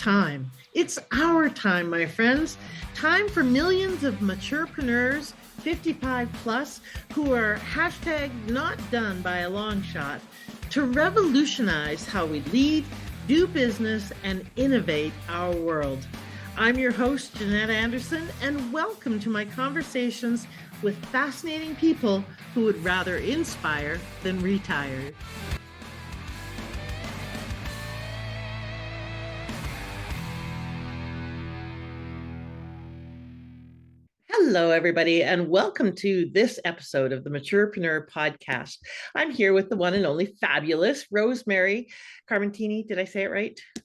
time. It's our time, my friends. Time for millions of maturepreneurs, 55 plus, who are hashtag not done by a long shot, to revolutionize how we lead, do business, and innovate our world. I'm your host, Jeanette Anderson, and welcome to my conversations with fascinating people who would rather inspire than retire. Hello, everybody, and welcome to this episode of the Maturepreneur Podcast. I'm here with the one and only fabulous Rosemary Carminati. Did I say it right? It's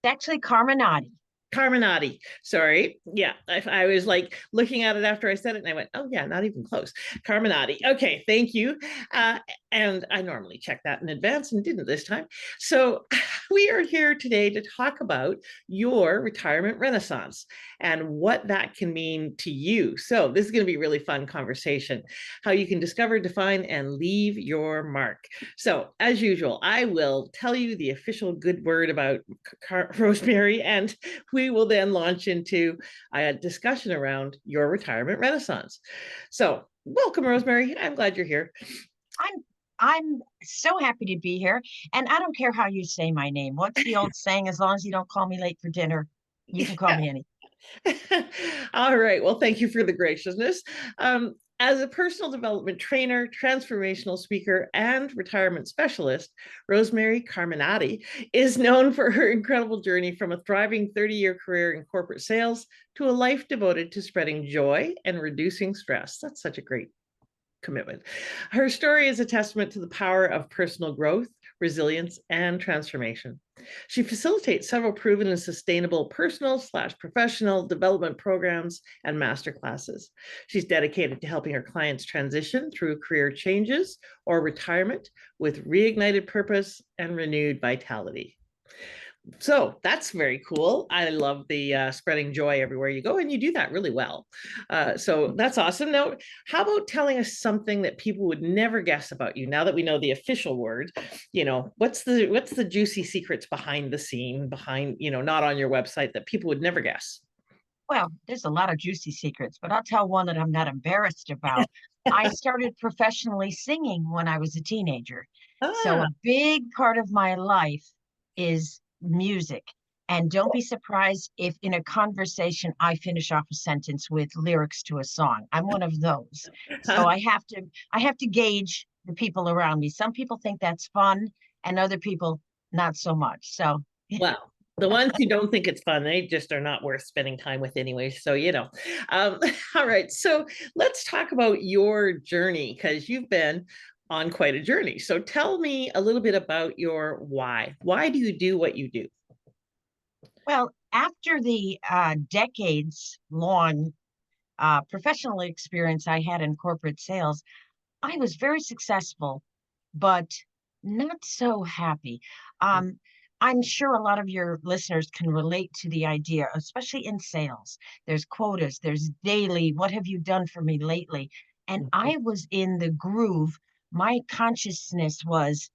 actually Carminati. Carminati. Sorry. Yeah. I was like looking at it after I said it and I went, oh yeah, not even close. Carminati. Okay. Thank you. And I normally check that in advance and didn't this time. So we are here today to talk about your retirement renaissance and what that can mean to you. So this is going to be a really fun conversation, how you can discover, define, and leave your mark. So as usual, I will tell you the official good word about Rosemary, and we will then launch into a discussion around your retirement renaissance. So welcome, Rosemary. I'm glad you're here. I'm so happy to be here. And I don't care how you say my name. What's the old saying? As long as you don't call me late for dinner, you can call me anything. All right. Well, thank you for the graciousness. As a personal development trainer, transformational speaker, and retirement specialist, Rosemary Carminati is known for her incredible journey from a thriving 30-year career in corporate sales to a life devoted to spreading joy and reducing stress. That's such a great commitment. Her story is a testament to the power of personal growth, resilience, and transformation. She facilitates several proven and sustainable personal/professional development programs and masterclasses. She's dedicated to helping her clients transition through career changes or retirement with reignited purpose and renewed vitality. So that's very cool. I love the spreading joy everywhere you go, and you do that really well. So that's awesome. Now, how about telling us something that people would never guess about you? Now that we know the official word, what's the juicy secrets behind the scene, behind, not on your website, that people would never guess? Well, there's a lot of juicy secrets, but I'll tell one that I'm not embarrassed about. I started professionally singing when I was a teenager. So a big part of my life is music. And don't be surprised if in a conversation I finish off a sentence with lyrics to a song. I'm one of those. So I have to gauge the people around me. Some people think that's fun and other people not so much. So wow. The ones who don't think it's fun, they just are not worth spending time with anyway. So, all right. So let's talk about your journey, because you've been on quite a journey. So tell me a little bit about your why. Why do you do what you do? Well, after the decades-long professional experience I had in corporate sales, I was very successful, but not so happy. I'm sure a lot of your listeners can relate to the idea, especially in sales. There's quotas, there's daily, what have you done for me lately? And I was in the groove. My consciousness was,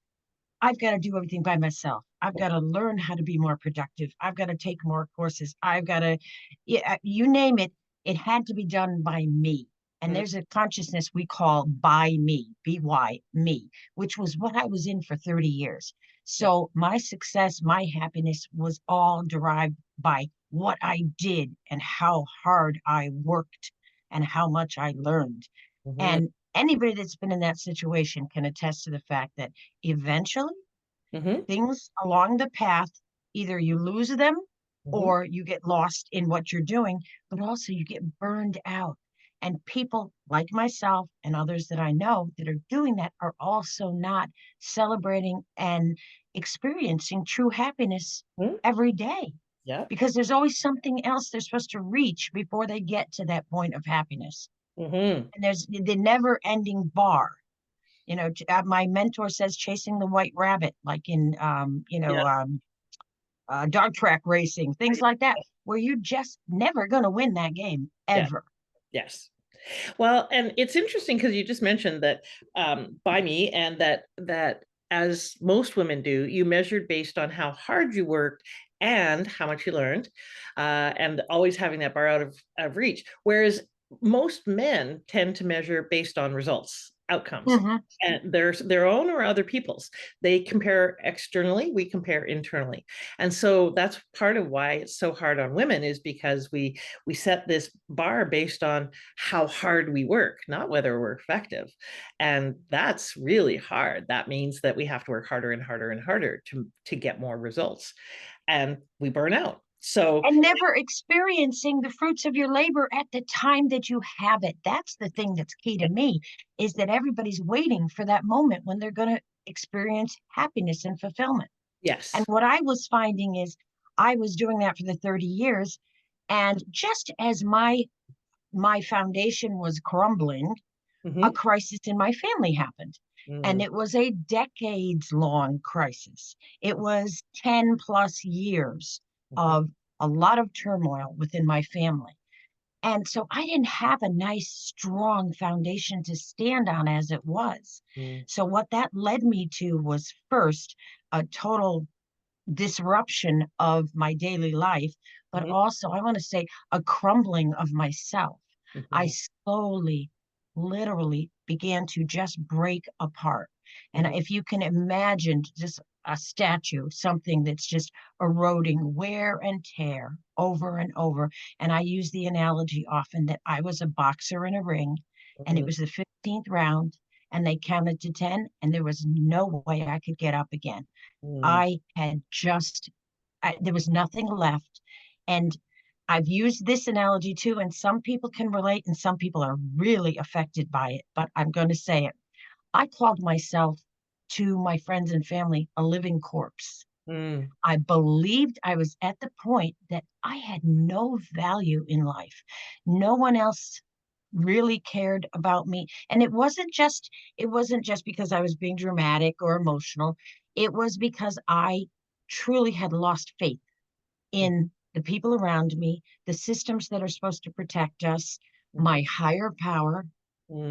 I've got to do everything by myself. I've got to learn how to be more productive. I've got to take more courses. I've got to, you name it, it had to be done by me. And there's a consciousness we call by me, B-Y, me, which was what I was in for 30 years. So my success, my happiness was all derived by what I did and how hard I worked and how much I learned. And anybody that's been in that situation can attest to the fact that eventually things along the path, either you lose them or you get lost in what you're doing, but also you get burned out. And people like myself and others that I know that are doing that are also not celebrating and experiencing true happiness every day. Yeah. Because there's always something else they're supposed to reach before they get to that point of happiness. And there's the never ending bar. My mentor says chasing the white rabbit, like in, dog track racing, things like that, where you're just never going to win that game ever. Yes. Well, and it's interesting because you just mentioned that by me, and that as most women do, you measured based on how hard you worked and how much you learned, and always having that bar out of reach. Whereas most men tend to measure based on results, outcomes, Hmm. and their own or other people's. They compare externally, we compare internally. And so that's part of why it's so hard on women, is because we set this bar based on how hard we work, not whether we're effective. And that's really hard. That means that we have to work harder and harder and harder to get more results, and we burn out. So And never experiencing the fruits of your labor at the time that you have it. That's the thing that's key to me, is that everybody's waiting for that moment when they're going to experience happiness and fulfillment. And yes. what I was finding is I was doing that for the 30 years. And just as my foundation was crumbling, a Mm-hmm. crisis in my family happened. And Mm-hmm. it was a decades long crisis. It was 10 plus years of a lot of turmoil within my family. And so I didn't have a nice, strong foundation to stand on as it was. Mm-hmm. So, what that led me to was first a total disruption of my daily life, but Mm-hmm. also, I want to say, a crumbling of myself. I Mm-hmm. slowly, literally began to just break apart. And Mm-hmm. if you can imagine just a statue, something that's just eroding wear and tear over and over. And I use the analogy often that I was a boxer in a ring, and it Mm-hmm. was the 15th round, and they counted to 10, and there was no way I could get up again. Mm-hmm. I had just, there was nothing left. And I've used this analogy too, and some people can relate and some people are really affected by it, but I'm going to say it. I called myself to my friends and family a living corpse. Mm-hmm. I believed I was at the point that I had no value in life. No one else really cared about me. And it wasn't just because I was being dramatic or emotional. It was because I truly had lost faith in the people around me, the systems that are supposed to protect us, Mm-hmm. my higher power,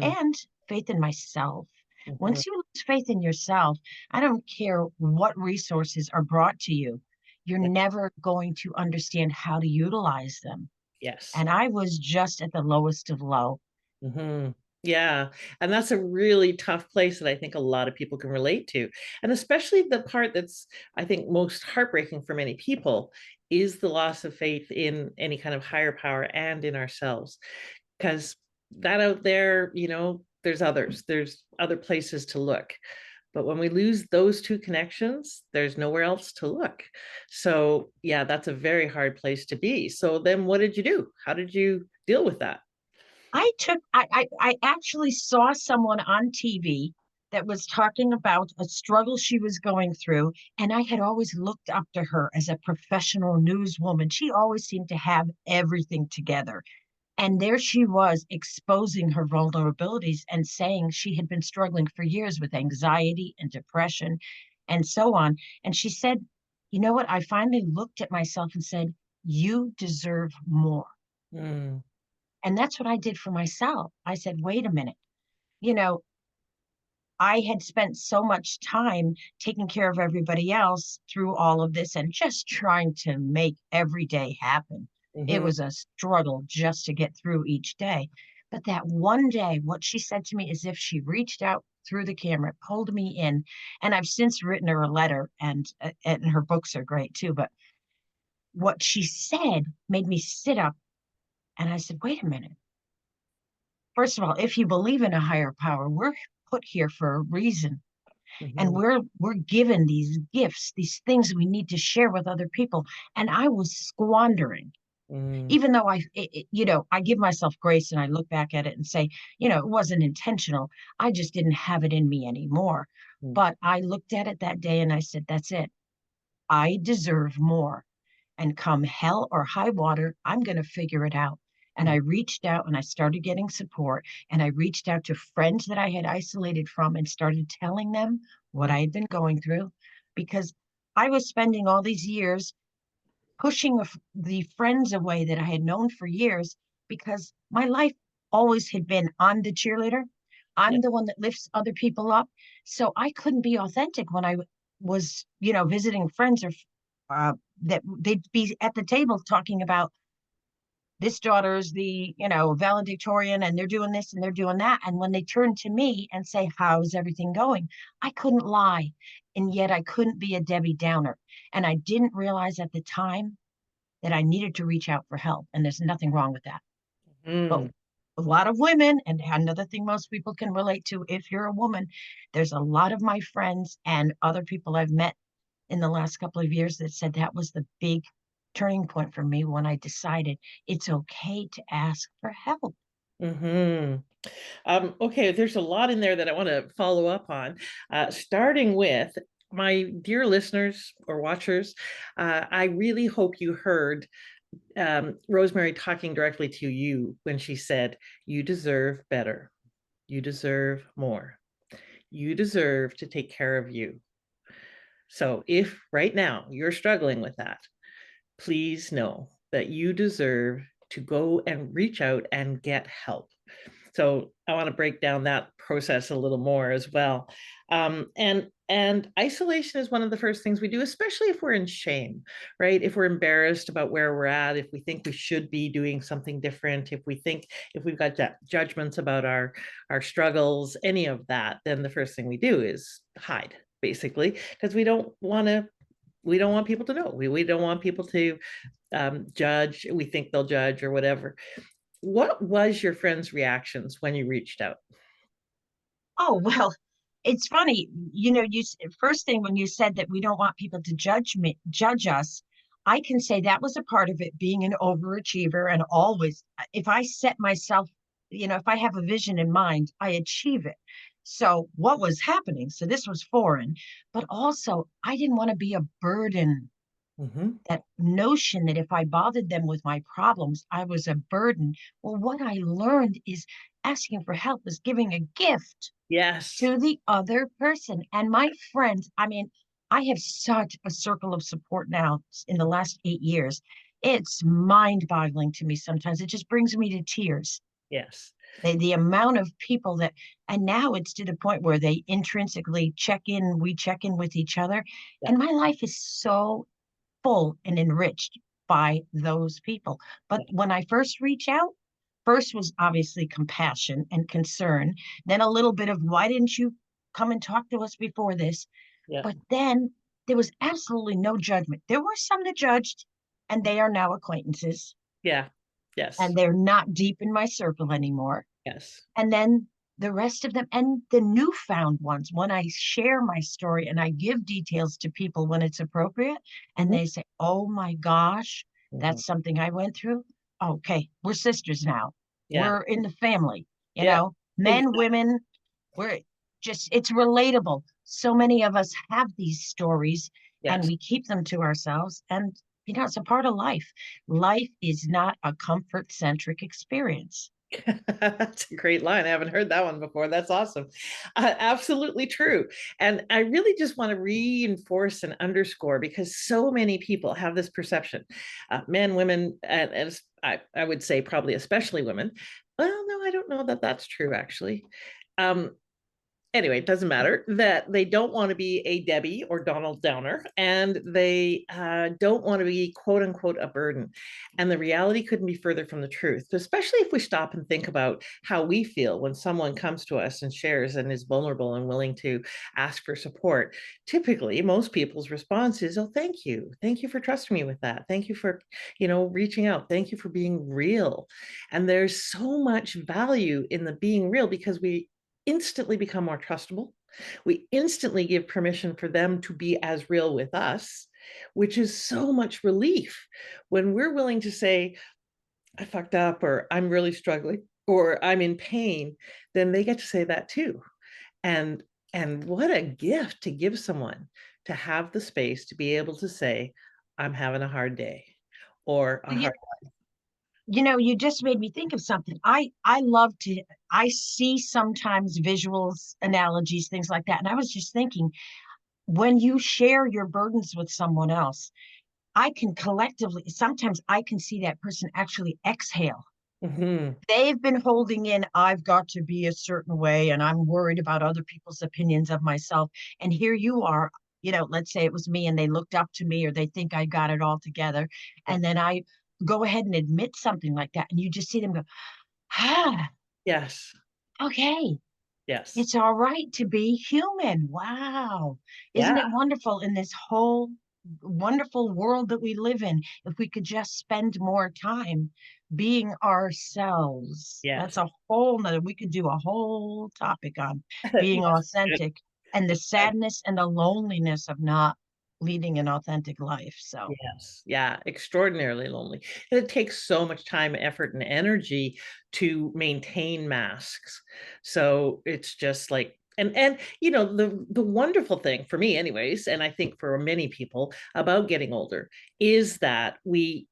and faith in myself. Mm-hmm. Once you lose faith in yourself, I don't care what resources are brought to you, you're Yeah. never going to understand how to utilize them. Yes. And I was just at the lowest of low. Mm-hmm. Yeah. And that's a really tough place that I think a lot of people can relate to. And especially the part that's, I think, most heartbreaking for many people is the loss of faith in any kind of higher power and in ourselves. Because that out there, there's other places to look. But when we lose those two connections, there's nowhere else to look. So, yeah, that's a very hard place to be. So, then what did you do? How did you deal with that? I actually saw someone on TV that was talking about a struggle she was going through, and I had always looked up to her as a professional newswoman. She always seemed to have everything together. And there she was exposing her vulnerabilities and saying she had been struggling for years with anxiety and depression and so on. And she said, "You know what? I finally looked at myself and said, you deserve more." Mm, And that's what I did for myself. I said, wait a minute. You know, I had spent so much time taking care of everybody else through all of this and just trying to make every day happen. It mhm, was a struggle just to get through each day. But that one day, what she said to me is if she reached out through the camera, pulled me in, and I've since written her a letter, and her books are great too. But what she said made me sit up, and I said, "Wait a minute. First of all, if you believe in a higher power, we're put here for a reason, and mhm, we're given these gifts, these things we need to share with other people." And I was squandering, mm, even though I give myself grace and I look back at it and say, it wasn't intentional. I just didn't have it in me anymore. mm, But I looked at it that day and I said, that's it. I deserve more. And come hell or high water, I'm going to figure it out. And I mm, reached out and I started getting support. And I reached out to friends that I had isolated from and started telling them what mm, I had been going through, because I was spending all these years pushing the friends away that I had known for years, because my life always had been I'm the cheerleader. yeah, I'm the one that lifts other people up. So I couldn't be authentic when I was, visiting friends or that they'd be at the table talking about this daughter's the, valedictorian, and they're doing this and they're doing that. And when they turn to me and say, how's everything going? I couldn't lie. And yet I couldn't be a Debbie Downer. And I didn't realize at the time that I needed to reach out for help. And there's nothing wrong with that. But Mm. a lot of women, and another thing most people can relate to if you're a woman, there's a lot of my friends and other people I've met in the last couple of years that said that was the big turning point for me when I decided it's okay to ask for help. Hmm. Okay, there's a lot in there that I want to follow up on, starting with my dear listeners or watchers. I really hope you heard Rosemary talking directly to you when she said, you deserve better. You deserve more. You deserve to take care of you. So if right now you're struggling with that, please know that you deserve to go and reach out and get help. So I want to break down that process a little more as well. And isolation is one of the first things we do, especially if we're in shame, right? If we're embarrassed about where we're at, if we think we should be doing something different, if we've got judgments about our struggles, any of that, then the first thing we do is hide, basically, because we don't want people to know. We don't want people to judge. We think they'll judge or whatever. What was your friends' reactions when you reached out? Oh, well, it's funny. First thing when you said that we don't want people to judge us, I can say that was a part of it being an overachiever and always, if I set myself, if I have a vision in mind, I achieve it. So what was happening? So this was foreign, but also I didn't want to be a burden. Mm-hmm. That notion that if I bothered them with my problems, I was a burden. Well, what I learned is asking for help is giving a gift Yes. to the other person. And my friends, I mean, I have such a circle of support now in the last 8 years. It's mind boggling to me sometimes. It just brings me to tears. Yes. The amount of people that, and now it's to the point where they intrinsically we check in with each other. Yeah. And my life is so full and enriched by those people. But Yeah. when I first reach out, first was obviously compassion and concern, then a little bit of why didn't you come and talk to us before this? Yeah. But then there was absolutely no judgment. There were some that judged, and they are now acquaintances, Yeah. Yes. and they're not deep in my circle anymore. Yes. And then the rest of them and the newfound ones, when I share my story and I give details to people when it's appropriate, and Mm-hmm. they say, oh my gosh, Mm-hmm. that's something I went through. Okay, we're sisters now. Yeah. We're in the family, Yeah. men, Exactly. women, we're it's relatable. So many of us have these stories and Yes. we keep them to ourselves. And, it's a part of life. Life is not a comfort centric experience. That's a great line. I haven't heard that one before. That's awesome. Absolutely true. And I really just want to reinforce and underscore because so many people have this perception, men, women, and I would say probably especially women. Well, no, I don't know that that's true, actually. Um, anyway, it doesn't matter that they don't want to be a Debbie or Donald Downer, and they don't want to be quote unquote a burden. And the reality couldn't be further from the truth, especially if we stop and think about how we feel when someone comes to us and shares and is vulnerable and willing to ask for support. Typically, most people's response is, oh, thank you. Thank you for trusting me with that. Thank you for, reaching out. Thank you for being real. And there's so much value in the being real because we instantly become more trustable. We instantly give permission for them to be as real with us, which is so much relief when we're willing to say, I fucked up, or I'm really struggling, or I'm in pain, then they get to say that too. And and what a gift to give someone to have the space to be able to say, I'm having a hard day or a Well, hard. you just made me think of something. I love to I see sometimes visuals, analogies, things like that. And I was just thinking, when you share your burdens with someone else, I can collectively, sometimes I can see that person actually exhale. Mm-hmm. They've been holding in, I've got to be a certain way, and I'm worried about other people's opinions of myself. And here you are. let's say it was me and they looked up to me or they think I got it all together. Yeah. And then I go ahead and admit something like that. And you just see them go, ah, Yes. okay. Yes. It's all right to be human. Wow. Isn't Yeah. it wonderful in this whole wonderful world that we live in? If we could just spend more time being ourselves. That's Yes. a whole nother, we could do a whole topic on being Yes. Good. authentic and the sadness and the loneliness of not leading an authentic life. So, Yes. Yeah. Extraordinarily lonely. It takes so much time, effort, and energy to maintain masks. So it's just like, and the wonderful thing for me anyways, and I think for many people about getting older, is that we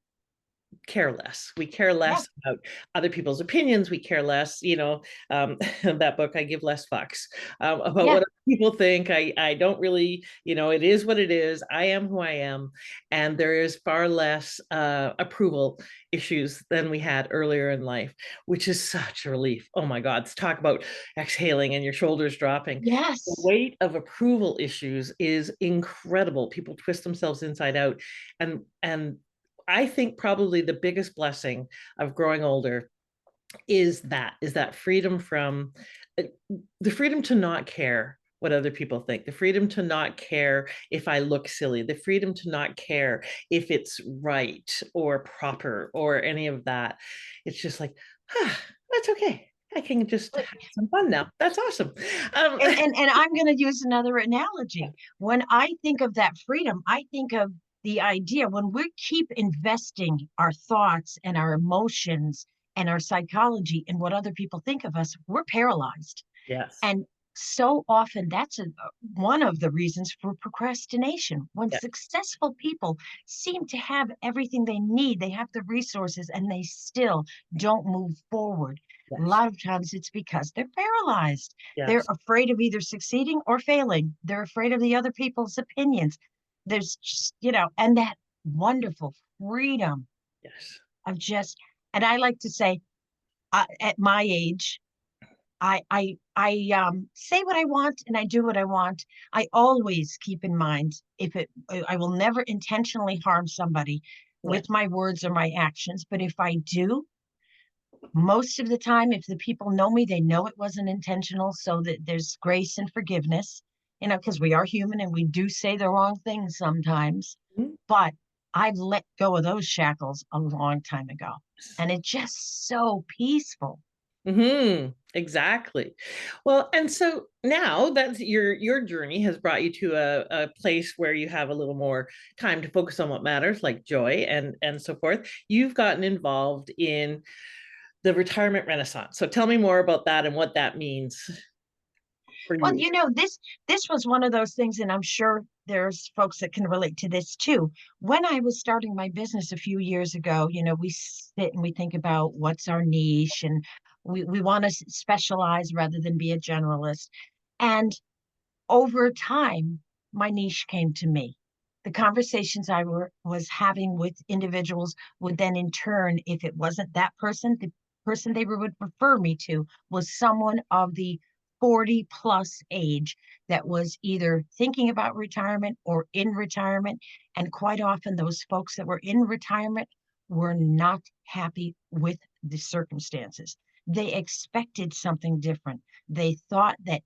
care less. We care yeah, less about other people's opinions. We care less, that book, I give less fucks about yeah, what people think. I don't really, it is what it is. I am who I am. And there is far less approval issues than we had earlier in life, which is such a relief. Oh my God, let's talk about exhaling and your shoulders dropping. The yes. weight of approval issues is incredible. People twist themselves inside out. And I think probably the biggest blessing of growing older is that freedom from uh, the freedom to not care what other people think, the freedom to not care if I look silly, the freedom to not care if it's right or proper or any of that. It's just like, that's okay. I can just have some fun now. That's awesome. Um, And I'm going to use another analogy. When I think of that freedom, I think of the idea when we keep investing our thoughts and our emotions and our psychology in what other people think of us, we're paralyzed. yes. And so often that's one of the reasons for procrastination. When Yes. successful people seem to have everything they need, they have the resources, and they still don't move forward. A Yes. lot of times it's because they're paralyzed. They're Yes. afraid of either succeeding or failing. They're afraid of the other people's opinions. There's just, and that wonderful freedom Yes. of just, and I like to say, at my age, I say what I want and I do what I want. I always keep in mind if I will never intentionally harm somebody Yeah. with my words or my actions, but if I do, most of the time, if the people know me, they know it wasn't intentional, so that there's grace and forgiveness, because we are human and we do say the wrong things sometimes. Mhm. But I've let go of those shackles a long time ago, and it's just so peaceful. Exactly. Well, and so now that your journey has brought you to a place where you have a little more time to focus on what matters, like joy and so forth. You've gotten involved in the retirement renaissance. So tell me more about that and what that means for Well, you. this was one of those things, and I'm sure there's folks that can relate to this too. When I was starting my business a few years ago, we sit and we think about what's our niche, and we want to specialize rather than be a generalist. And over time, my niche came to me. The conversations was having with individuals would then in turn, if it wasn't that person, the person they would refer me to was someone of the 40 plus age that was either thinking about retirement or in retirement. And quite often, those folks that were in retirement were not happy with the circumstances. They expected something different. They thought that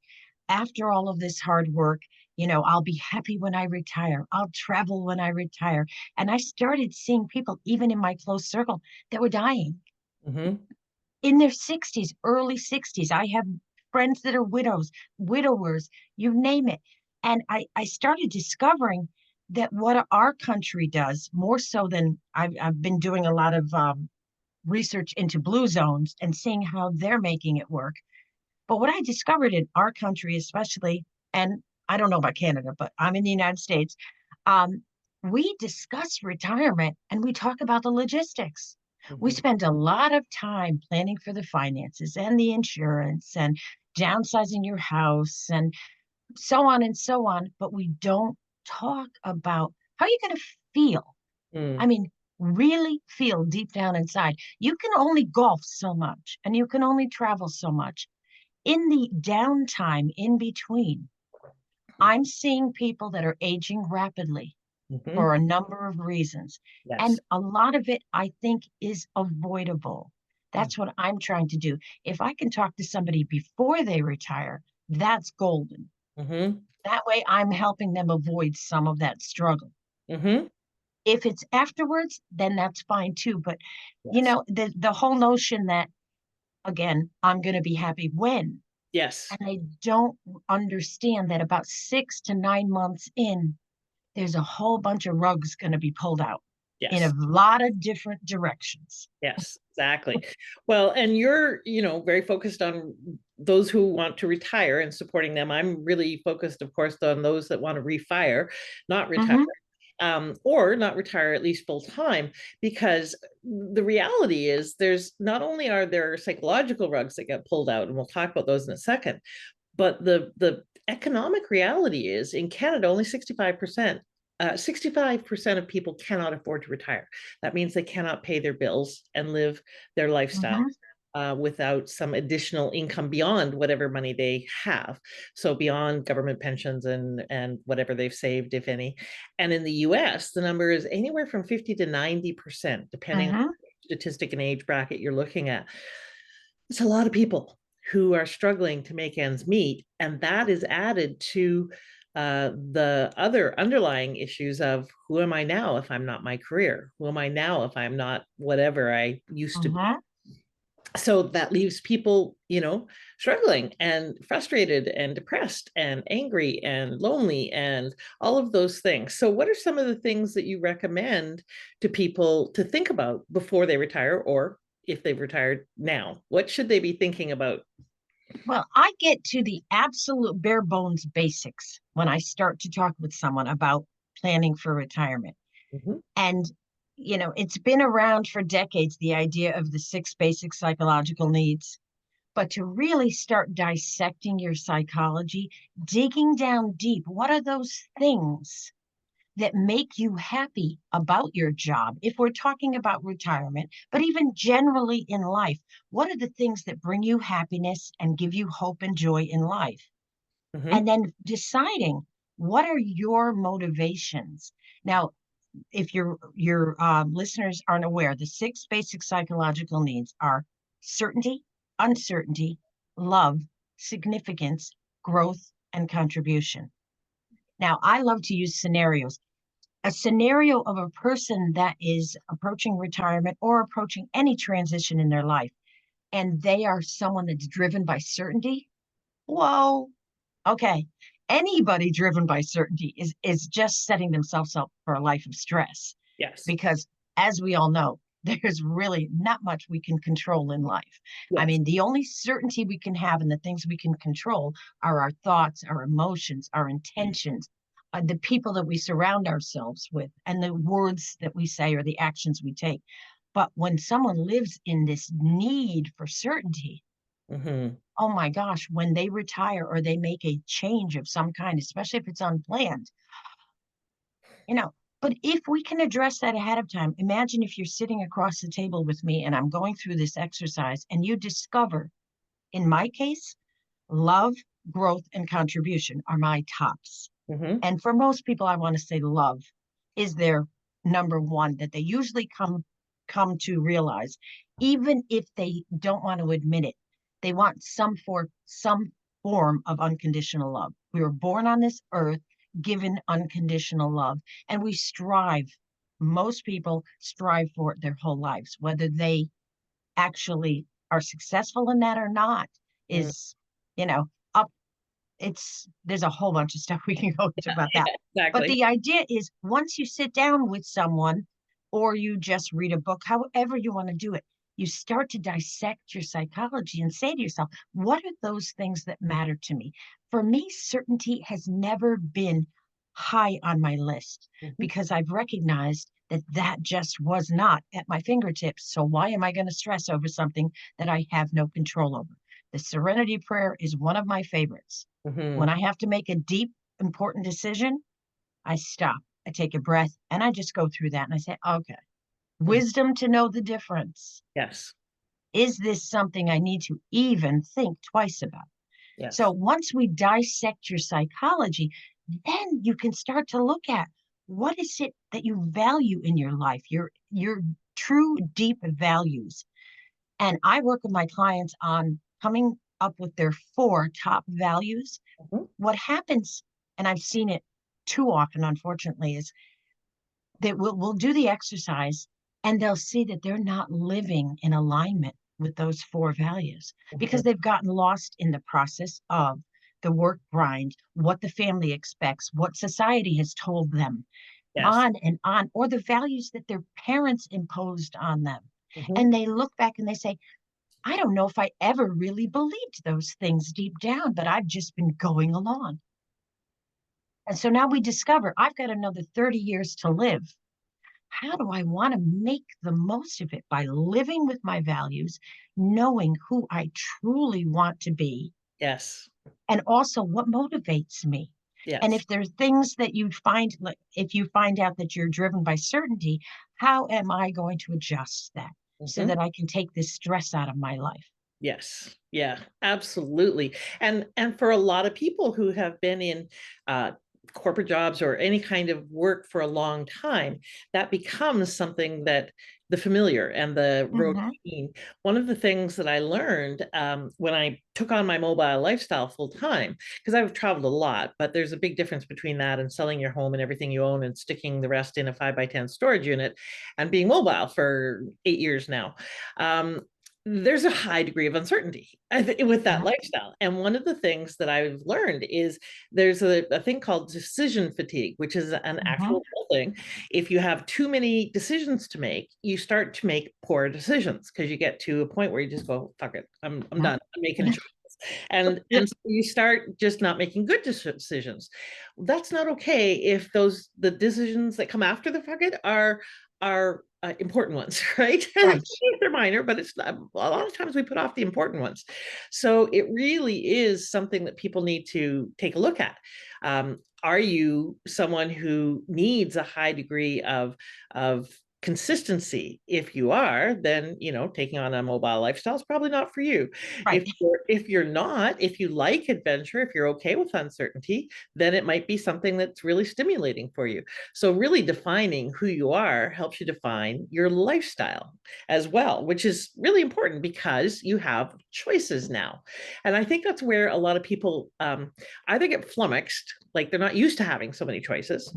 after all of this hard work, I'll be happy when I retire. I'll travel when I retire. And I started seeing people, even in my close circle, that were dying Mm-hmm. in their 60s, early 60s. I have friends that are widowers, you name it. And I started discovering that what our country does, more so than I've been doing a lot of research into blue zones and seeing how they're making it work. But what I discovered in our country, especially, and I don't know about Canada, but I'm in the United States, um, we discuss retirement and we talk about the logistics. We Mm-hmm. spend a lot of time planning for the finances and the insurance and downsizing your house and so on and so on. But we don't talk about how you're going to feel. I Mm. mean, really feel deep down inside. You can only golf so much and you can only travel so much in the downtime in between. I'm seeing people that are aging rapidly Mhm. for a number of reasons. And Yes. a lot of it, I think, is avoidable. That's what I'm trying to do. If I can talk to somebody before they retire, that's golden. Mm-hmm. That way, I'm helping them avoid some of that struggle. Mm-hmm. If it's afterwards, then that's fine too. But Yes. the whole notion that again, I'm going to be happy when, Yes. and I don't understand that about 6 to 9 months in, there's a whole bunch of rugs going to be pulled out in a Yes. lot of different directions. Yes, exactly. Well, and you're, very focused on those who want to retire and supporting them. I'm really focused, of course, on those that want to refire, not retire, Hmm. or not retire at least full time, because the reality is there's not only are there psychological rugs that get pulled out, and we'll talk about those in a second, but the economic reality is in Canada, only 65% of people cannot afford to retire. That means they cannot pay their bills and live their lifestyle Hmm. without some additional income beyond whatever money they have. So beyond government pensions and whatever they've saved, if any. And in the US, the number is anywhere from 50 to 90%, depending on Hmm. the statistic and age bracket you're looking at. It's a lot of people who are struggling to make ends meet. And that is added to the other underlying issues of who am I now if I'm not my career? Who am I now if I'm not whatever I used to be? Hmm. So that leaves people, struggling and frustrated and depressed and angry and lonely and all of those things. So, what are some of the things that you recommend to people to think about before they retire, or if they've retired now? What should they be thinking about? Well, I get to the absolute bare bones basics when I start to talk with someone about planning for retirement. Mhm. And, it's been around for decades, the idea of the six basic psychological needs. But to really start dissecting your psychology, digging down deep, what are those things that make you happy about your job? If we're talking about retirement, but even generally in life, what are the things that bring you happiness and give you hope and joy in life? Mhm. And then deciding what are your motivations. Now, if your listeners aren't aware, the six basic psychological needs are certainty, uncertainty, love, significance, growth, and contribution. Now, I love to use scenarios. A scenario of a person that is approaching retirement or approaching any transition in their life, and they are someone that's driven by certainty. Whoa, okay. Anybody driven by certainty is just setting themselves up for a life of stress Yes. because as we all know, there's really not much we can control in life. I Yes. mean, the only certainty we can have and the things we can control are our thoughts, our emotions, our intentions, the people that we surround ourselves with, and the words that we say or the actions we take. But when someone lives in this need for certainty, Mhm. oh my gosh, when they retire or they make a change of some kind, especially if it's unplanned, you know. But if we can address that ahead of time, imagine if you're sitting across the table with me and I'm going through this exercise and you discover, in my case, love, growth, and contribution are my tops. Mhm. And for most people, I want to say love is their number one that they usually come to realize, even if they don't want to admit it. They want some form of unconditional love. We were born on this earth given unconditional love, and we strive. Most people strive for it their whole lives, whether they actually are successful in that or not Mm. is, up there's a whole bunch of stuff we can go into about that. But Exactly. the idea is once you sit down with someone or you just read a book, however you want to do it, you start to dissect your psychology and say to yourself, what are those things that matter to me? For me, certainty has never been high on my list Mhm. because I've recognized that that just was not at my fingertips. So why am I going to stress over something that I have no control over? The serenity prayer is one of my favorites. When Mhm. I have to make a deep, important decision, I stop, I take a breath, and I just go through that and I say, okay, Mhm. wisdom to know the difference. Yes. Is this something I need to even think twice about? So Yes. once we dissect your psychology, then you can start to look at what is it that you value in your life, your true deep values. And I work with my clients on coming up with their 4 top values. Mhm. What happens, and I've seen it too often, unfortunately, is that we'll do the exercise and they'll see that they're not living in alignment with those 4 values because Mhm. they've gotten lost in the process of the work grind, what the family expects, what society has told them, Yes. on and on, or the values that their parents imposed on them. Mhm. And they look back and they say, I don't know if I ever really believed those things deep down, but I've just been going along. And so now we discover I've got another 30 years to live. How do I want to make the most of it by living with my values, knowing who I truly want to be, Yes. and also what motivates me? And Yes. if there's things that you find, like if you find out that you're driven by certainty, how am I going to adjust that so Mhm. that I can take this stress out of my life? Yes. Yeah, absolutely. And for a lot of people who have been in uh, corporate jobs or any kind of work for a long time, that becomes something that the familiar and the Hmm. routine. One of the things that I learned when I took on my mobile lifestyle full time, because I've traveled a lot, but there's a big difference between that and selling your home and everything you own and sticking the rest in a 5 by 10 storage unit and being mobile for 8 years now. Um, there's a high degree of uncertainty with that lifestyle. And one of the things that I've learned is there's a thing called decision fatigue, which is an Hmm. actual thing. If you have too many decisions to make, you start to make poor decisions because you get to a point where you just go, fuck it, I'm done. I'm making a choice. And so you start just not making good decisions. That's not okay if the decisions that come after the fuck it are important ones, right? Right. They're minor, but it's not, a lot of times we put off the important ones. So it really is something that people need to take a look at. Are you someone who needs a high degree of consistency? If you are, then taking on a mobile lifestyle is probably not for you. Right. If you're not, if you like adventure, if you're okay with uncertainty, then it might be something that's really stimulating for you. So really defining who you are helps you define your lifestyle as well, which is really important because you have choices now. And I think that's where a lot of people either get flummoxed, like they're not used to having so many choices,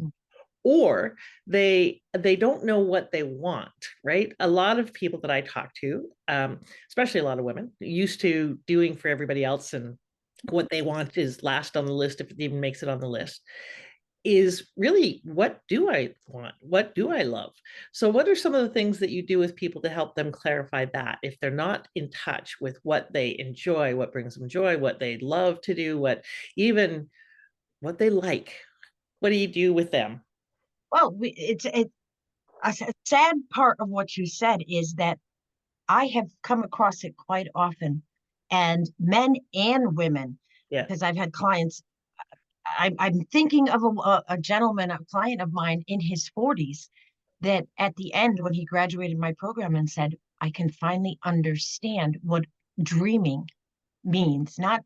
or they don't know what they want, right? A lot of people that I talk to, especially a lot of women, used to doing for everybody else, and what they want is last on the list if it even makes it on the list, is really, what do I want? What do I love? So what are some of the things that you do with people to help them clarify that if they're not in touch with what they enjoy, what brings them joy, what they love to do, even what they like? What do you do with them? Well, a sad part of what you said is that I have come across it quite often, and men and women, Yeah. because I've had clients. I'm thinking of a gentleman, a client of mine in his 40s, that at the end, when he graduated my program and said, I can finally understand what dreaming means, not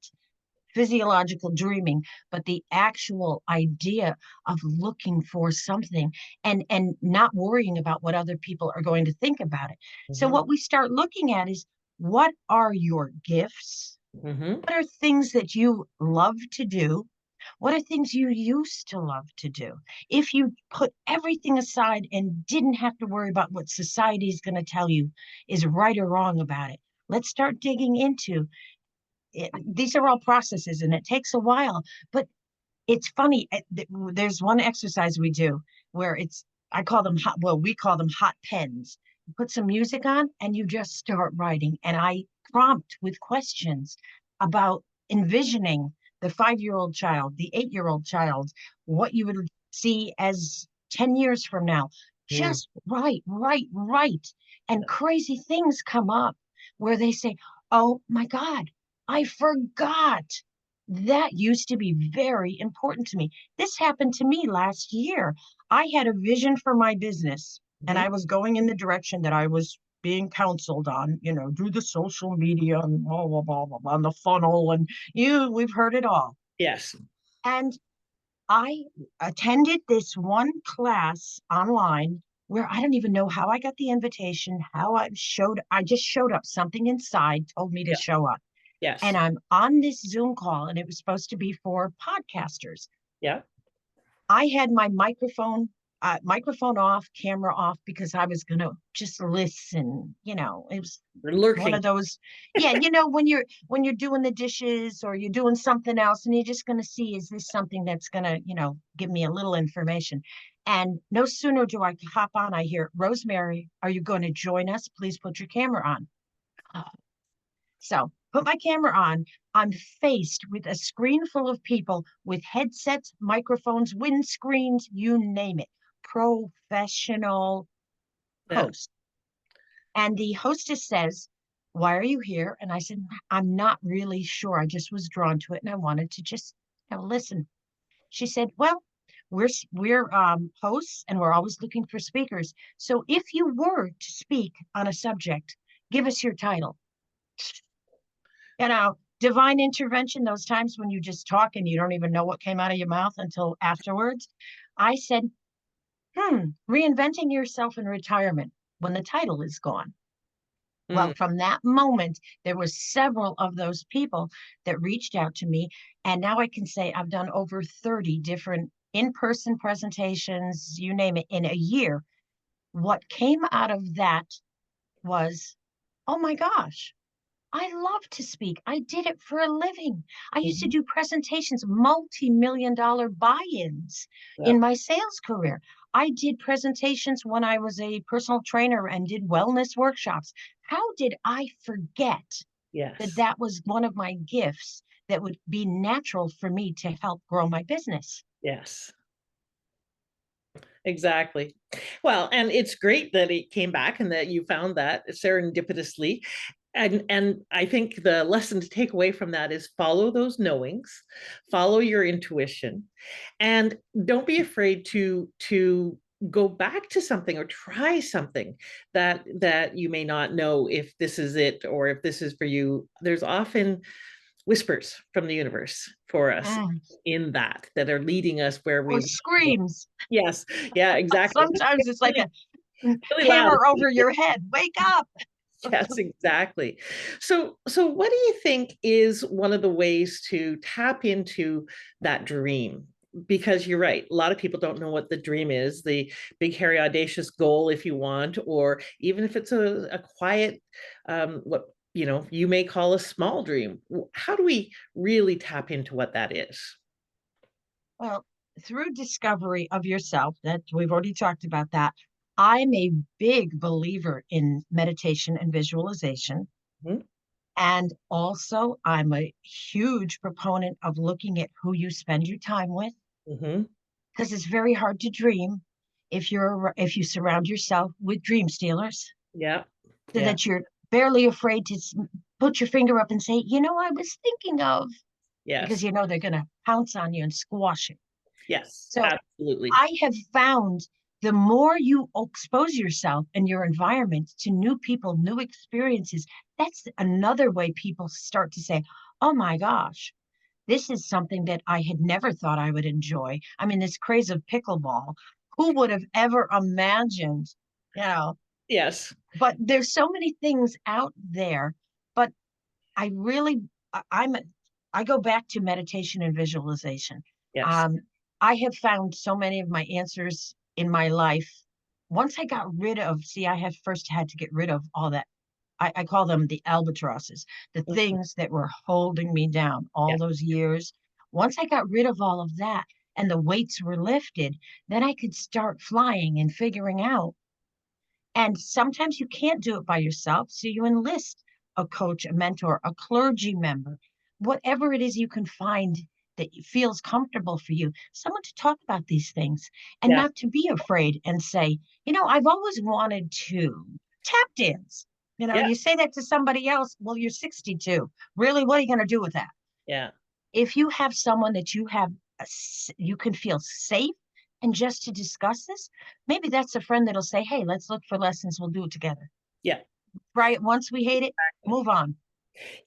physiological dreaming, but the actual idea of looking for something and not worrying about what other people are going to think about it. So Mhm. what we start looking at is, what are your gifts? Mhm. What are things that you love to do? What are things you used to love to do? If you put everything aside and didn't have to worry about what society is going to tell you is right or wrong about it, let's start digging into it. These are all processes and it takes a while, but it's funny. There's one exercise we do where I call them hot, well, we call them hot pens. You put some music on and you just start writing. And I prompt with questions about envisioning the 5-year-old child, the 8-year-old child, what you would see as 10 years from now. Mm. Just write, write, write. And crazy things come up where they say, oh my God, I forgot that used to be very important to me. This happened to me last year. I had a vision for my business and Mhm. I was going in the direction that I was being counseled on, do the social media and blah, blah, blah, blah, blah, and the funnel. And we've heard it all. Yes. And I attended this one class online where I don't even know how I got the invitation, I just showed up. Something inside told me to Yeah. show up. And Yes. I'm on this Zoom call, and it was supposed to be for podcasters. Yeah. I had my microphone off, camera off, because I was gonna just listen. It was We're one lurking. of those, yeah, when you're doing the dishes or you're doing something else, and you're just gonna see, is this something that's gonna, give me a little information? And no sooner do I hop on, I hear, Rosemary, are you going to join us? Please put your camera on. So put my camera on. I'm faced with a screen full of people with headsets, microphones, windscreens, you name it. Professional Yeah. host. And the hostess says, why are you here? And I said, I'm not really sure. I just was drawn to it and I wanted to just listen. She said, well, we're hosts and we're always looking for speakers. So if you were to speak on a subject, give us your title. Divine intervention, those times when you just talk and you don't even know what came out of your mouth until afterwards. I said, reinventing yourself in retirement when the title is gone. Mm. Well, from that moment, there was several of those people that reached out to me. And now I can say I've done over 30 different in-person presentations, you name it, in a year. What came out of that was, oh my gosh, I love to speak. I did it for a living. I used to Mhm. do presentations, multi-million-dollar buy-ins Yeah. in my sales career. I did presentations when I was a personal trainer and did wellness workshops. How did I forget that Yes. that was one of my gifts that would be natural for me to help grow my business? Yes. Exactly. Well, and it's great that it came back and that you found that serendipitously. And I think the lesson to take away from that is follow those knowings, follow your intuition, and don't be afraid to go back to something or try something that you may not know if this is it or if this is for you. There's often whispers from the universe for us Mm. that are leading us where Or we. screams. Yes. Yeah, exactly. Sometimes it's like Really, a really loud. hammer over your head. Wake up. Yes, exactly. So what do you think is one of the ways to tap into that dream? Because you're right, a lot of people don't know what the dream is, the big, hairy, audacious goal, if you want, or even if it's a quiet, what you may call a small dream. How do we really tap into what that is? Well, through discovery of yourself, that we've already talked about that, I'm a big believer in meditation and visualization. Mhm. And also, I'm a huge proponent of looking at who you spend your time with, Mhm. because it's very hard to dream if you surround yourself with dream stealers, Yeah. so Yeah. that you're barely afraid to put your finger up and say, I was thinking of, because Yes. they're going to pounce on you and squash it. Yes. So Absolutely. I have found the more you expose yourself and your environment to new people, new experiences, that's another way people start to say, oh my gosh, this is something that I had never thought I would enjoy. I mean, this craze of pickleball, who would have ever imagined, you know, Yes. but there's so many things out there. But I really, I'm, I go back to meditation and visualization. Yes. Um, I have found so many of my answers in my life. Once I got rid of, see, I have first had to get rid of all that. I call them the albatrosses, the Mhm. things that were holding me down Yeah. all those years. Once I got rid of all of that and the weights were lifted, then I could start flying and figuring out. And sometimes you can't do it by yourself. So you enlist a coach, a mentor, a clergy member, whatever it is you can find that feels comfortable for you, someone to talk about these things and Yeah. not to be afraid and say, I've always wanted to tap dance. Yeah. You say that to somebody else, well, you're 62. Really, what are you going to do with that? Yeah. If you have someone that you can feel safe and just to discuss this, maybe that's a friend that'll say, hey, let's look for lessons, we'll do it together. Yeah. Right? Once we hate it, move on.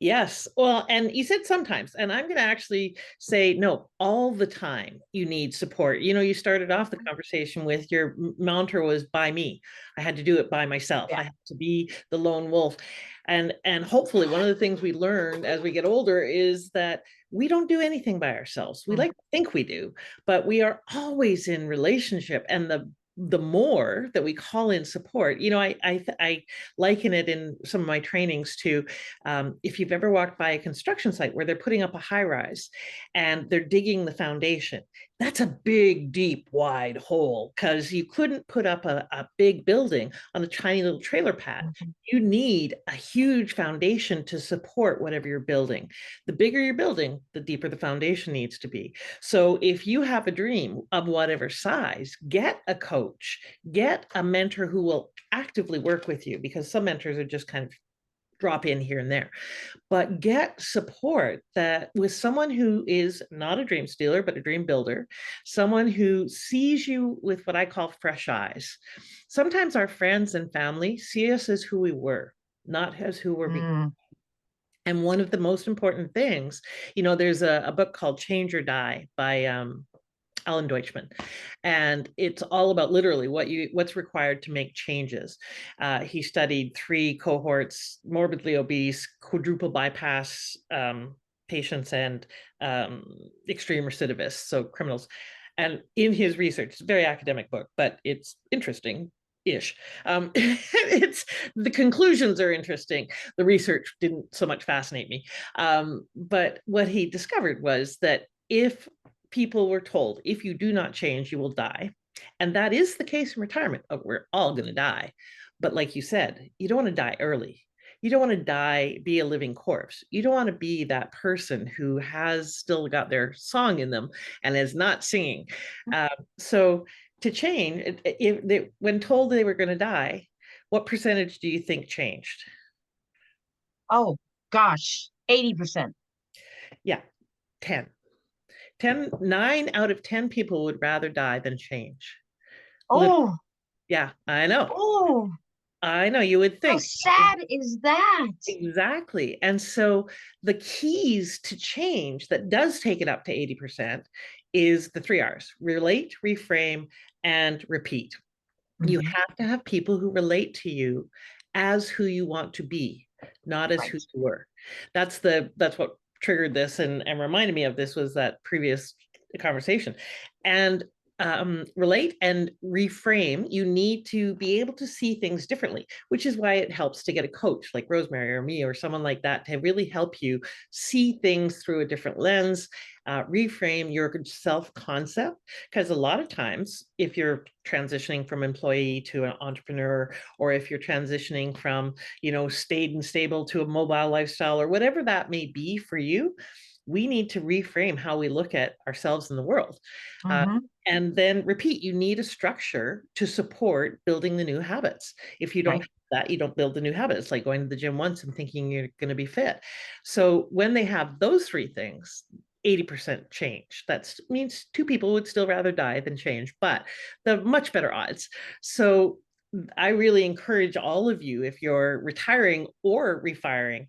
Yes. Well, and you said sometimes, and I'm going to actually say no, all the time you need support. You started off the Mhm. conversation with your mantra was by me. I had to do it by myself. Yeah. I had to be the lone wolf. And hopefully one of the things we learned as we get older is that we don't do anything by ourselves. We Mm. like to think we do, but we are always in relationship. And the more that we call in support, I liken it in some of my trainings to if you've ever walked by a construction site where they're putting up a high rise and they're digging the foundation, that's a big, deep, wide hole because you couldn't put up a big building on a tiny little trailer pad. Mhm. You need a huge foundation to support whatever you're building. The bigger you're building, the deeper the foundation needs to be. So if you have a dream of whatever size, get a coach, get a mentor who will actively work with you, because some mentors are just kind of drop in here and there, but get support that with someone who is not a dream stealer but a dream builder, someone who sees you with what I call fresh eyes. Sometimes our friends and family see us as who we were, not as who we're becoming. Mm. And one of the most important things, there's a book called Change or Die by Alan Deutschman, and it's all about literally what's required to make changes. He studied 3 cohorts: morbidly obese, quadruple bypass patients, and extreme recidivists, so criminals. And in his research, it's a very academic book, but it's interesting ish. It's the conclusions are interesting. The research didn't so much fascinate me. But what he discovered was that if people were told, if you do not change, you will die. And that is the case in retirement. Oh, we're all going to die. But like you said, you don't want to die early. You don't want to die, be a living corpse. You don't want to be that person who has still got their song in them and is not singing. Uh, so to change, when told they were going to die, what percentage do you think changed? Oh gosh, 80%. Yeah, 10. 10, 9 out of 10 people would rather die than change. Literally. Oh, Yeah, I know. oh, I know you would how think. sad is that? Exactly. And so the keys to change that does take it up to 80% is the 3 R's: relate, reframe, and repeat. You Mhm. have to have people who relate to you as who you want to be, not as who Right. you were. That's what triggered this and reminded me of this was that previous conversation. And relate and reframe, you need to be able to see things differently, which is why it helps to get a coach like Rosemary or me or someone like that to really help you see things through a different lens, reframe your self concept. Because a lot of times, if you're transitioning from employee to an entrepreneur, or if you're transitioning from, stayed and stable to a mobile lifestyle, or whatever that may be for you, we need to reframe how we look at ourselves in the world. Uh, Hmm. and then repeat, you need a structure to support building the new habits. If you don't Right. have that, you don't build the new habit. It's like going to the gym once and thinking you're going to be fit. So when they have those 3 things, 80% change. That means 2 people would still rather die than change, but the much better odds. So I really encourage all of you, if you're retiring or refiring,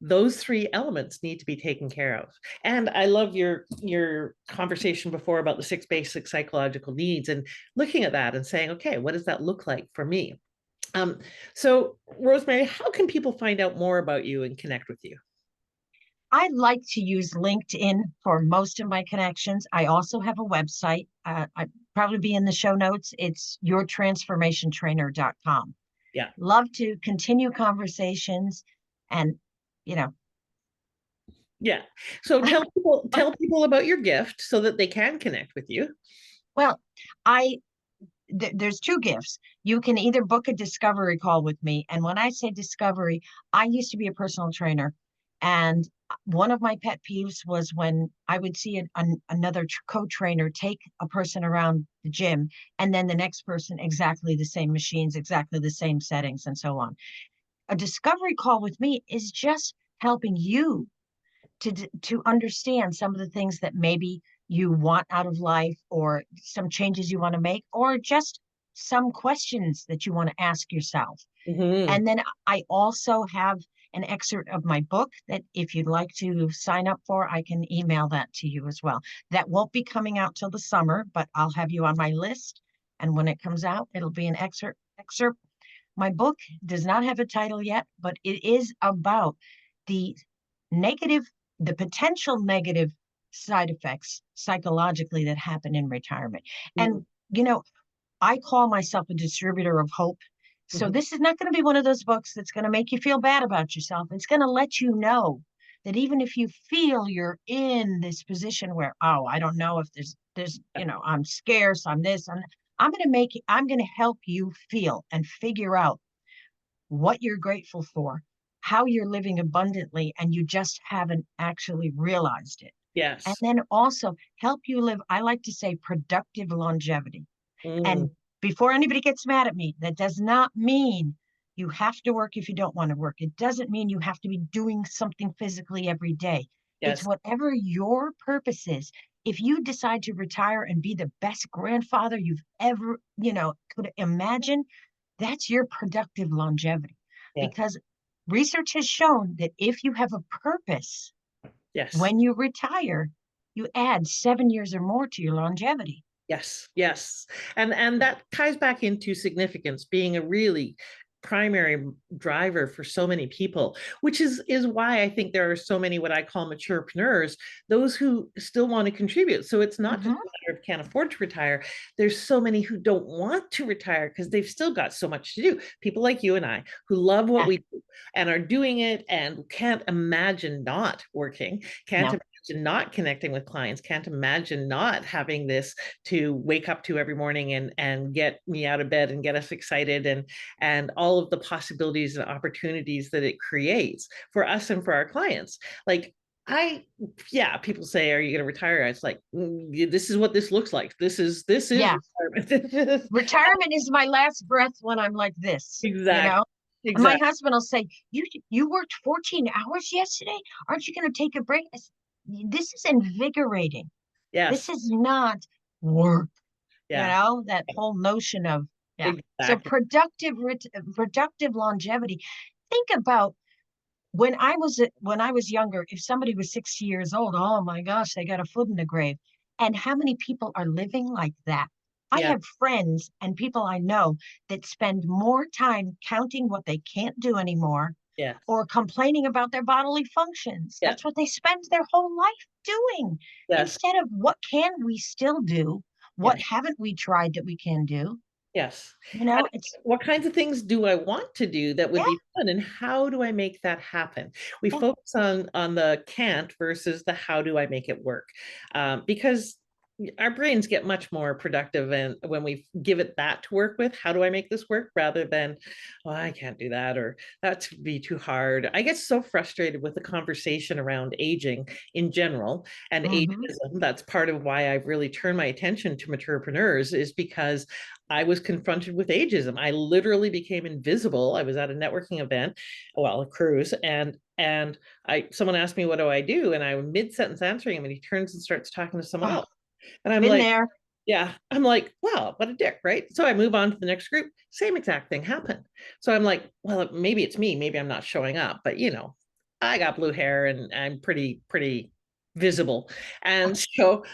those 3 elements need to be taken care of. And I love your conversation before about the 6 basic psychological needs and looking at that and saying, okay, what does that look like for me? Um, so Rosemary, how can people find out more about you and connect with you? I like to use LinkedIn for most of my connections. I also have a website. I'd probably be in the show notes. It's yourtransformationtrainer.com. Yeah. Love to continue conversations and, you know, Yeah. So tell people about your gift so that they can connect with you. well, I there's two gifts. You can either book a discovery call with me. And when I say discovery, I used to be a personal trainer. And one of my pet peeves was when I would see another co-trainer take a person around the gym and then the next person exactly the same machines, exactly the same settings, and so on. A discovery call with me is just helping you to understand some of the things that maybe you want out of life or some changes you want to make or just some questions that you want to ask yourself. Mhm. And then I also have an excerpt of my book that if you'd like to sign up for, I can email that to you as well. That won't be coming out till the summer, but I'll have you on my list. And when it comes out, it'll be an excerpt. My book does not have a title yet, but it is about the negative, the potential negative side effects psychologically that happen in retirement. Mm-hmm. And, I call myself a distributor of hope. So Mm-hmm. this is not going to be one of those books that's going to make you feel bad about yourself. It's going to let you know that even if you feel you're in this position where, oh, I don't know if there's, I'm scarce, I'm this, I'm going to help you feel and figure out what you're grateful for, how you're living abundantly, and you just haven't actually realized it. And Yes. then also help you live, I like to say, productive longevity. Mm. And before anybody gets mad at me, that does not mean you have to work if you don't want to work. It doesn't mean you have to be doing something physically every day. It's Yes. whatever your purpose is. If you decide to retire and be the best grandfather you've ever, could imagine, that's your productive longevity. Yeah. Because research has shown that if you have a purpose, Yes. when you retire, you add 7 years or more to your longevity. Yes, yes. And that ties back into significance being a really primary driver for so many people, which is why I think there are so many what I call maturepreneurs, those who still want to contribute. So it's not just Mm-hmm. a matter of can't afford to retire. There's so many who don't want to retire because they've still got so much to do. People like you and I who love what Yeah. we do and are doing it and can't imagine not working, can't No. imagine not connecting with clients, can't imagine not having this to wake up to every morning and get me out of bed and get us excited and all of the possibilities and opportunities that it creates for us and for our clients. Like people say, are you going to retire? It's like, this is what this looks like. This is Yeah. retirement. Retirement is my last breath when I'm like this, Exactly. And my Exactly. husband will say, you worked 14 hours yesterday? Aren't you going to take a break? This is invigorating. This Yes. is not work, Yeah. that whole notion of, yeah. So Exactly. productive longevity. Think about when I was younger, if somebody was 60 years old, oh my gosh, they got a foot in the grave. And how many people are living like that? I Yeah. have friends and people I know that spend more time counting what they can't do anymore Yes. or complaining about their bodily functions. Yeah. That's what they spend their whole life doing Yes. instead of what can we still do? What Yes. haven't we tried that we can do? Yes. And It's, what kinds of things do I want to do that would yeah, be fun, and how do I make that happen? We yeah. focus on the can't versus the how do I make it work, because our brains get much more productive and when we give it that to work with, how do I make this work, rather than, oh, I can't do that, or that's be too hard. I get so frustrated with the conversation around aging in general and Hmm. ageism. That's part of why I've really turned my attention to maturepreneurs, is because I was confronted with ageism. I literally became invisible. I was at a networking event, well, a cruise, and someone asked me, what do I do? And I was mid-sentence answering him, and he turns and starts talking to someone Oh, else. And I'm been like, there. yeah, I'm like, wow, what a dick, right? So I move on to the next group. Same exact thing happened. So I'm like, well, maybe it's me. Maybe I'm not showing up, but I got blue hair and I'm pretty visible. And so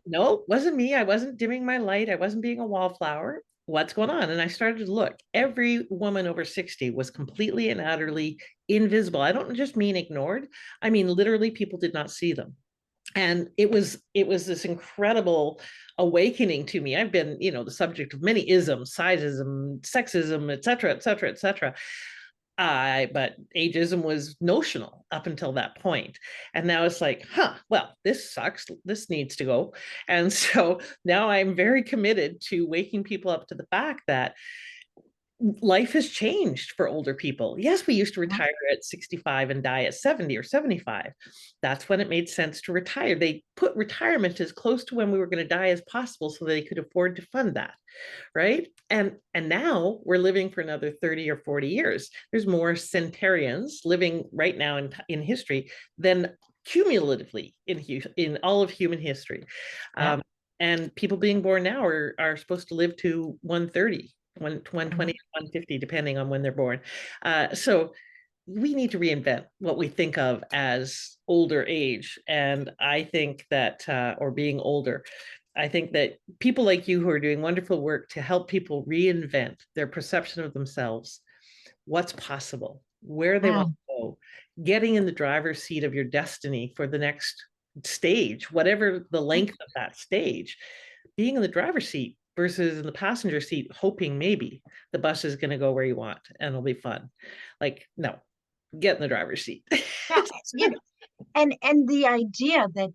no, wasn't me. I wasn't dimming my light. I wasn't being a wallflower. What's going on? And I started to look. Every woman over 60 was completely and utterly invisible. I don't just mean ignored. I mean, literally, people did not see them. And it was this incredible awakening to me. I've been, the subject of many isms, sizeism, sexism, et cetera, et cetera, et cetera. But ageism was notional up until that point. And now it's like, well, this sucks. This needs to go. And so now I'm very committed to waking people up to the fact that life has changed for older people. Yes, we used to retire at 65 and die at 70 or 75. That's when it made sense to retire. They put retirement as close to when we were going to die as possible so they could afford to fund that, right? And now we're living for another 30 or 40 years. There's more centenarians living right now in history than cumulatively in all of human history. Yeah. And people being born now are supposed to live to 130, 120, Mhm. 150, depending on when they're born. So we need to reinvent what we think of as older age. And I think that, or being older, I think that people like you who are doing wonderful work to help people reinvent their perception of themselves, what's possible, where they want Mm. to go, getting in the driver's seat of your destiny for the next stage, whatever the length of that stage, being in the driver's seat versus in the passenger seat, hoping maybe the bus is going to go where you want and it'll be fun. Like, no, get in the driver's seat. Yeah, you know, and the idea that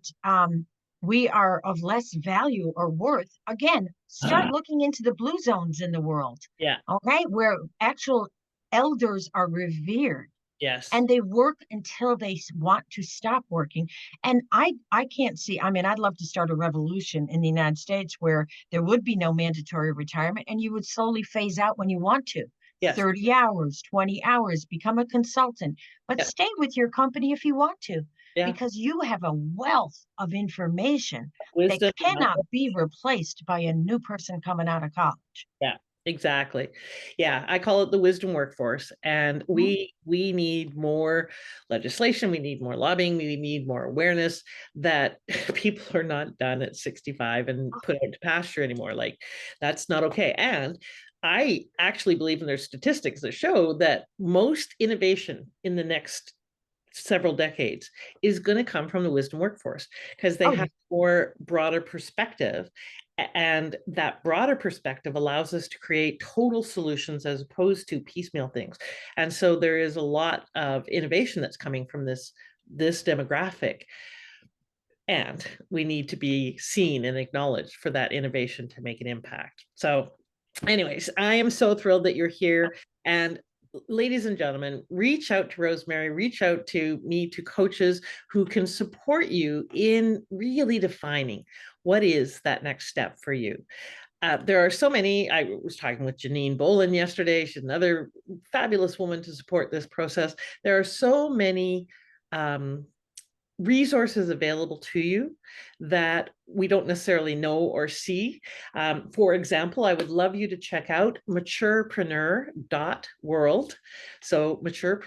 we are of less value or worth, again, start looking into the blue zones in the world, Yeah. okay, where actual elders are revered Yes. and they work until they want to stop working. And I can't see, I mean, I'd love to start a revolution in the United States where there would be no mandatory retirement and you would slowly phase out when you want to. Yes. 30 hours, 20 hours, become a consultant, but Yeah. stay with your company if you want to, Yeah. because you have a wealth of information that Wisdom. cannot be replaced by a new person coming out of college. Yeah, exactly. Yeah, I call it the wisdom workforce. And Mhm. we need more legislation, we need more lobbying, we need more awareness that people are not done at 65 and put out to pasture anymore. Like, that's not okay. And I actually believe, in there's statistics that show that most innovation in the next several decades is going to come from the wisdom workforce, because they Oh, have yeah. more broader perspective, and that broader perspective allows us to create total solutions as opposed to piecemeal things. And so there is a lot of innovation that's coming from this demographic, and we need to be seen and acknowledged for that innovation to make an impact. So anyways, I am so thrilled that you're here. And ladies and gentlemen, reach out to Rosemary, reach out to me, to coaches who can support you in really defining what is that next step for you. There are so many. I was talking with Janine Bolin yesterday. She's another fabulous woman to support this process. There are so many um, resources available to you that we don't necessarily know or see. For example, I would love you to check out maturepreneur.world. So mature,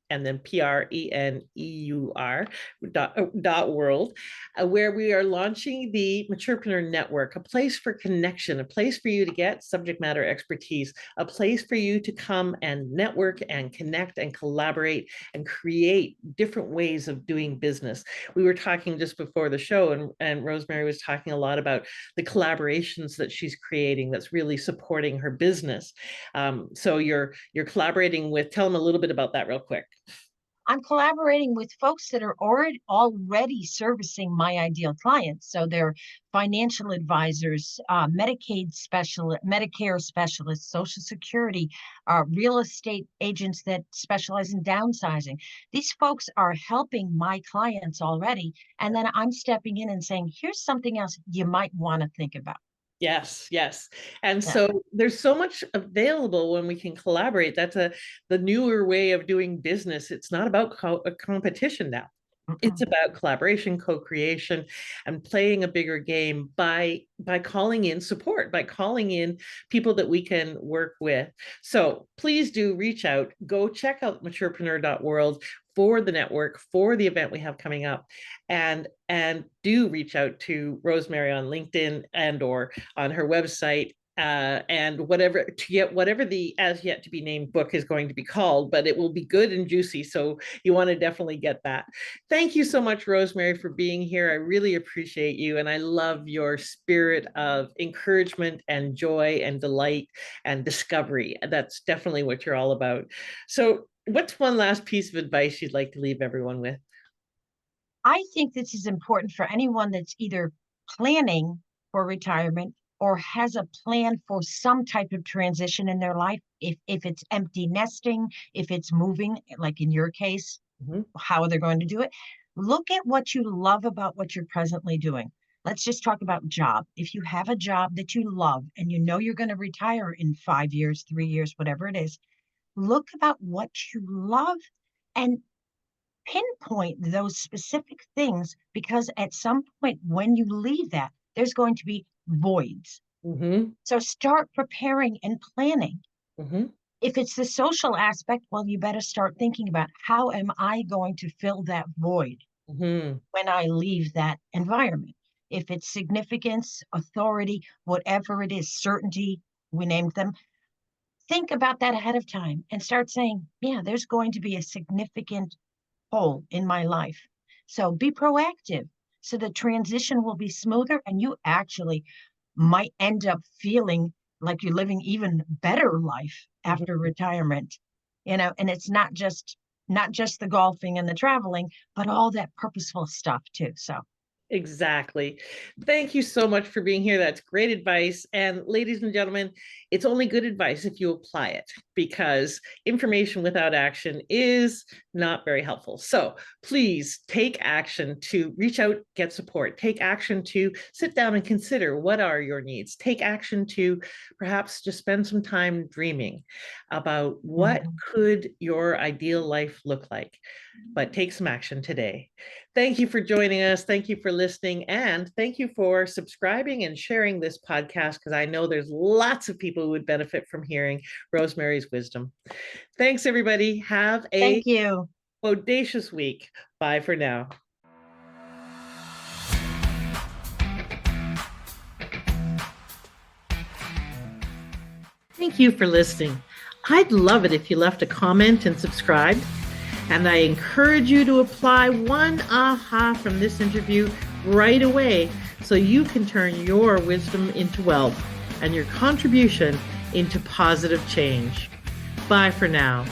and then PRENEUR dot world, where we are launching the Maturepreneur Network, a place for connection, a place for you to get subject matter expertise, a place for you to come and network and connect and collaborate and create different ways of doing business. We were talking just before the show, and Rosemary was talking a lot about the collaborations that she's creating that's really supporting her business. So you're collaborating with, tell them a little bit about that real quick. I'm collaborating with folks that are already servicing my ideal clients. So they're financial advisors, Medicare specialists, Social Security, real estate agents that specialize in downsizing. These folks are helping my clients already. And then I'm stepping in and saying, here's something else you might want to think about. Yes, yes. And Yeah. so there's so much available when we can collaborate. That's the newer way of doing business. It's not about a competition now. It's Mm-mm. about collaboration, co-creation, and playing a bigger game by calling in support, by calling in people that we can work with. So please do reach out. Go check out maturepreneur.world for the network, for the event we have coming up, and do reach out to Rosemary on LinkedIn and or on her website, and whatever, to get whatever the as yet to be named book is going to be called, but it will be good and juicy. So you want to definitely get that. Thank you so much, Rosemary, for being here. I really appreciate you. And I love your spirit of encouragement and joy and delight and discovery. That's definitely what you're all about. So what's one last piece of advice you'd like to leave everyone with? I think this is important for anyone that's either planning for retirement or has a plan for some type of transition in their life. If it's empty nesting, if it's moving, like in your case, Mhm. how they're going to do it. Look at what you love about what you're presently doing. Let's just talk about job. If you have a job that you love and you know you're going to retire in 5 years, 3 years, whatever it is, look about what you love and pinpoint those specific things, because at some point when you leave that, there's going to be voids. Mhm. So start preparing and planning. Mhm. If it's the social aspect, well, you better start thinking about how am I going to fill that void Mm-hmm. when I leave that environment? If it's significance, authority, whatever it is, certainty, we named them, think about that ahead of time and start saying, yeah, there's going to be a significant hole in my life. So be proactive so the transition will be smoother and you actually might end up feeling like you're living even better life after retirement. And it's not just the golfing and the traveling, but all that purposeful stuff too. So Exactly. Thank you so much for being here. That's great advice. And ladies and gentlemen, it's only good advice if you apply it, because information without action is not very helpful. So please take action to reach out, get support. Take action to sit down and consider what are your needs. Take action to perhaps just spend some time dreaming about what could your ideal life look like. But take some action today. Thank you for joining us. Thank you for listening. And thank you for subscribing and sharing this podcast, because I know there's lots of people who would benefit from hearing Rosemary's wisdom. Thanks, everybody. Have a thank you. audacious week. Bye for now. Thank you for listening. I'd love it if you left a comment and subscribed. And I encourage you to apply one aha from this interview right away so you can turn your wisdom into wealth and your contribution into positive change. Bye for now.